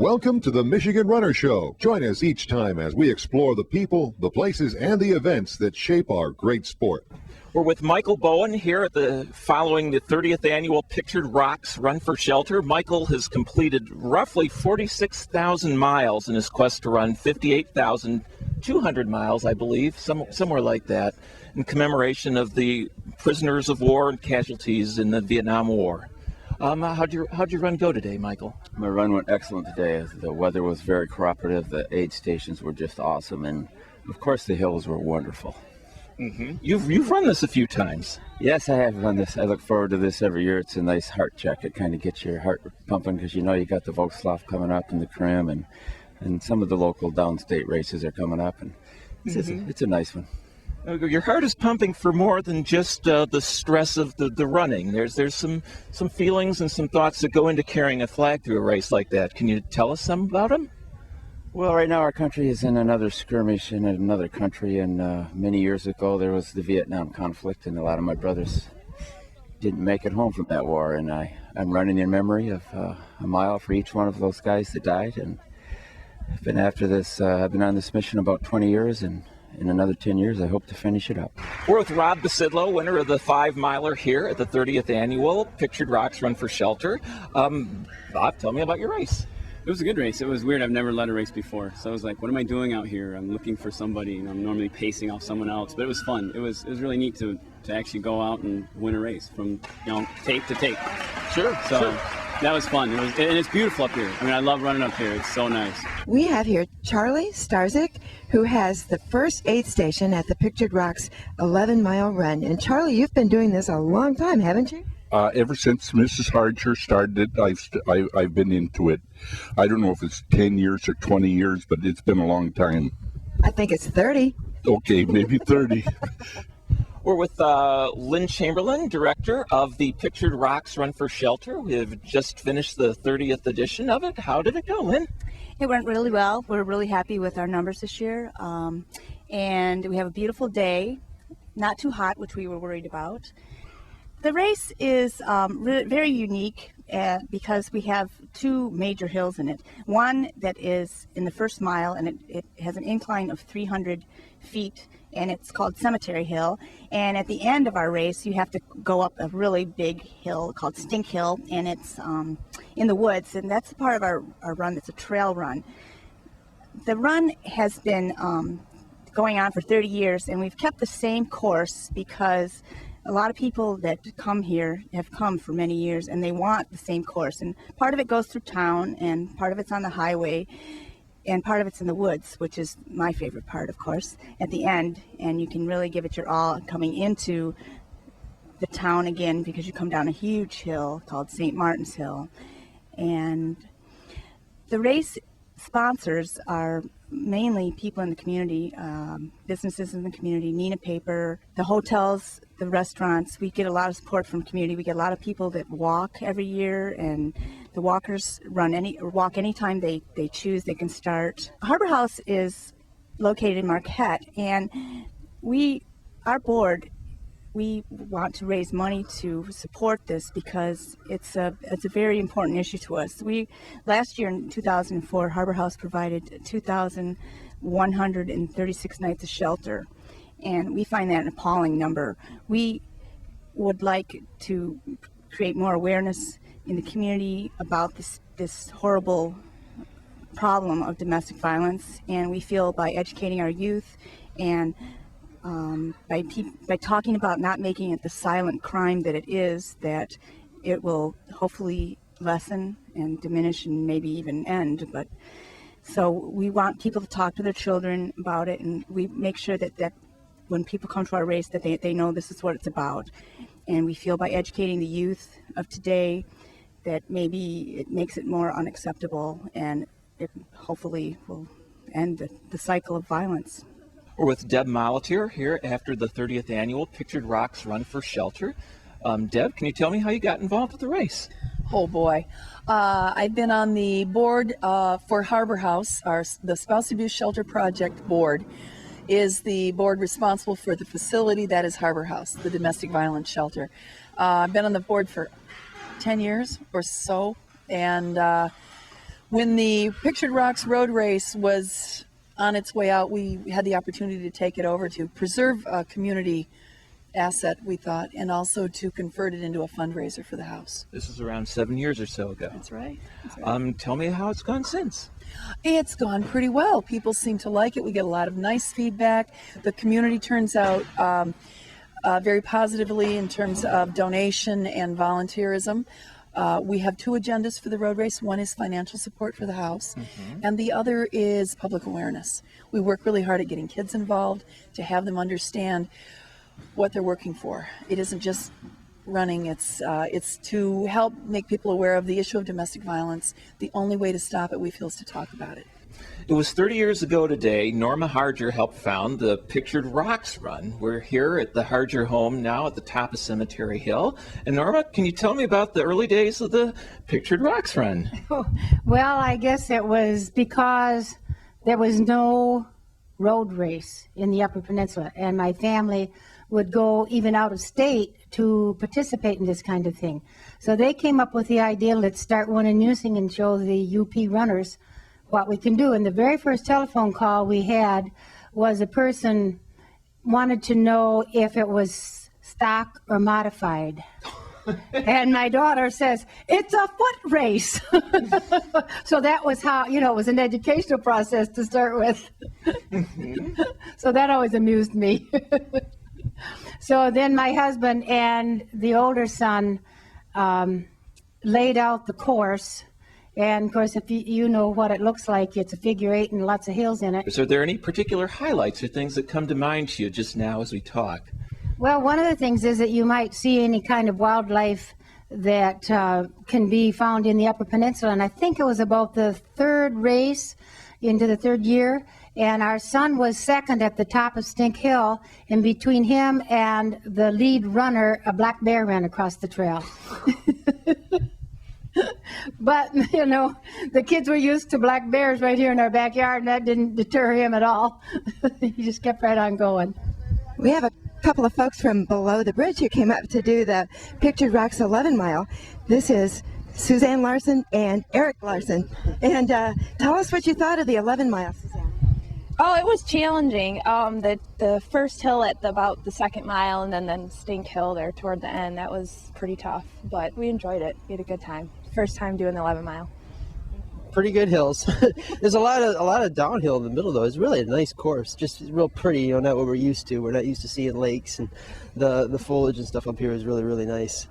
Welcome to the Michigan Runner Show. Join us each time as we explore the people, the places, and the events that shape our great sport. We're with Michael Bowen here following the 30th annual Pictured Rocks Run for Shelter. Michael has completed roughly 46,000 miles in his quest to run 58,200 miles, I believe, somewhere like that, in commemoration of the prisoners of war and casualties in the Vietnam War. How'd your run go today, Michael? My run went excellent today. The weather was very cooperative. The aid stations were just awesome, and of course the hills were wonderful. Mm-hmm. You've run this a few times. Yes, I have run this. I look forward to this every year. It's a nice heart check. It kind of gets your heart pumping because you know you got the Volkswagen coming up and the Krim, and some of the local downstate races are coming up, and it's a nice one. Your heart is pumping for more than just the stress of the running. There's some feelings and some thoughts that go into carrying a flag through a race like that. Can you tell us some about them? Well, right now our country is in another skirmish in another country, and many years ago there was the Vietnam conflict, and a lot of my brothers didn't make it home from that war, and I'm running in memory of a mile for each one of those guys that died, and I've been after this. I've been on this mission about 20 years, and in another 10 years, I hope to finish it up. We're with Rob Basidlo, winner of the 5-miler here at the 30th annual Pictured Rocks Run for Shelter. Bob, tell me about your race. It was a good race. It was weird. I've never led a race before. So I was like, what am I doing out here? I'm looking for somebody. I'm normally pacing off someone else. But it was fun. It was really neat to actually go out and win a race from tape to tape. Sure. So that was fun. And it's beautiful up here. I mean, I love running up here. It's so nice. We have here Charlie Starzik, who has the first aid station at the Pictured Rocks 11-mile run. And Charlie, you've been doing this a long time, haven't you? Ever since Mrs. Harger started it, I've been into it. I don't know if it's 10 years or 20 years, but it's been a long time. I think it's 30. Okay, maybe 30. We're with Lynn Chamberlain, director of the Pictured Rocks Run for Shelter. We have just finished the 30th edition of it. How did it go, Lynn? It went really well. We're really happy with our numbers this year. And we have a beautiful day, not too hot, which we were worried about. The race is very unique because we have two major hills in it. One that is in the first mile, and it has an incline of 300 feet, and it's called Cemetery Hill. And at the end of our race, you have to go up a really big hill called Stink Hill, and it's in the woods, and that's part of our run. It's a trail run. The run has been going on for 30 years, and we've kept the same course because a lot of people that come here have come for many years, and they want the same course. And part of it goes through town, and part of it's on the highway, and part of it's in the woods, which is my favorite part, of course, at the end. And you can really give it your all coming into the town again, because you come down a huge hill called St. Martin's Hill. And the race sponsors are mainly people in the community, businesses in the community, Nina Paper, the hotels, the restaurants. We get a lot of support from community. We get a lot of people that walk every year, and the walkers walk anytime they choose. They can start. Harbor House is located in Marquette, and our board, we want to raise money to support this because it's a very important issue to us. Last year in 2004, Harbor House provided 2,136 nights of shelter, and we find that an appalling number. We would like to create more awareness in the community about this horrible problem of domestic violence, and we feel by educating our youth and by talking about not making it the silent crime that it is, that it will hopefully lessen and diminish and maybe even end. But so we want people to talk to their children about it, and we make sure that when people come to our race that they know this is what it's about. And we feel by educating the youth of today that maybe it makes it more unacceptable, and it hopefully will end the cycle of violence. We're with Deb Molatier here after the 30th annual Pictured Rocks Run for Shelter. Deb, can you tell me how you got involved with the race? Oh boy. I've been on the board for Harbor House. The Spouse Abuse Shelter Project board is the board responsible for the facility that is Harbor House, the domestic violence shelter. I've been on the board for 10 years or so, and When the Pictured Rocks road race was on its way out, we had the opportunity to take it over to preserve a community asset, we thought, and also to convert it into a fundraiser for the house. This is around 7 years or so ago. That's right. That's right. Tell me how it's gone since. It's gone pretty well. People seem to like it. We get a lot of nice feedback. The community turns out very positively in terms of donation and volunteerism. We have two agendas for the road race. One is financial support for the house, and the other is public awareness. We work really hard at getting kids involved to have them understand what they're working for. It isn't just running, it's to help make people aware of the issue of domestic violence. The only way to stop it, we feel, is to talk about it. It was 30 years ago today, Norma Harger helped found the Pictured Rocks Run. We're here at the Harger home now at the top of Cemetery Hill. And Norma, can you tell me about the early days of the Pictured Rocks Run? Well, I guess it was because there was no road race in the Upper Peninsula, and my family would go even out of state to participate in this kind of thing. So they came up with the idea, let's start one in Newsing and show the UP runners what we can do. And the very first telephone call we had was a person wanted to know if it was stock or modified. And my daughter says, it's a foot race. So that was how, it was an educational process to start with. So that always amused me. So then my husband and the older son laid out the course. And of course, if you know what it looks like, it's a figure 8 and lots of hills in it. Is there any particular highlights or things that come to mind to you just now as we talk? Well, one of the things is that you might see any kind of wildlife that can be found in the Upper Peninsula. And I think it was about the third race into the third year. And our son was second at the top of Stink Hill. And between him and the lead runner, a black bear ran across the trail. But, the kids were used to black bears right here in our backyard, and that didn't deter him at all. He just kept right on going. We have a couple of folks from below the bridge who came up to do the Pictured Rocks 11 mile. This is Suzanne Larson and Eric Larson. And tell us what you thought of the 11 mile, Suzanne. Oh, it was challenging. The first hill at about the second mile, and then Stink Hill there toward the end, that was pretty tough, but we enjoyed it. We had a good time. First time doing the 11 mile. Pretty good hills. There's a lot of downhill in the middle though. It's really a nice course, just real pretty. Not what we're used to. We're not used to seeing lakes, and the foliage and stuff up here is really, really nice.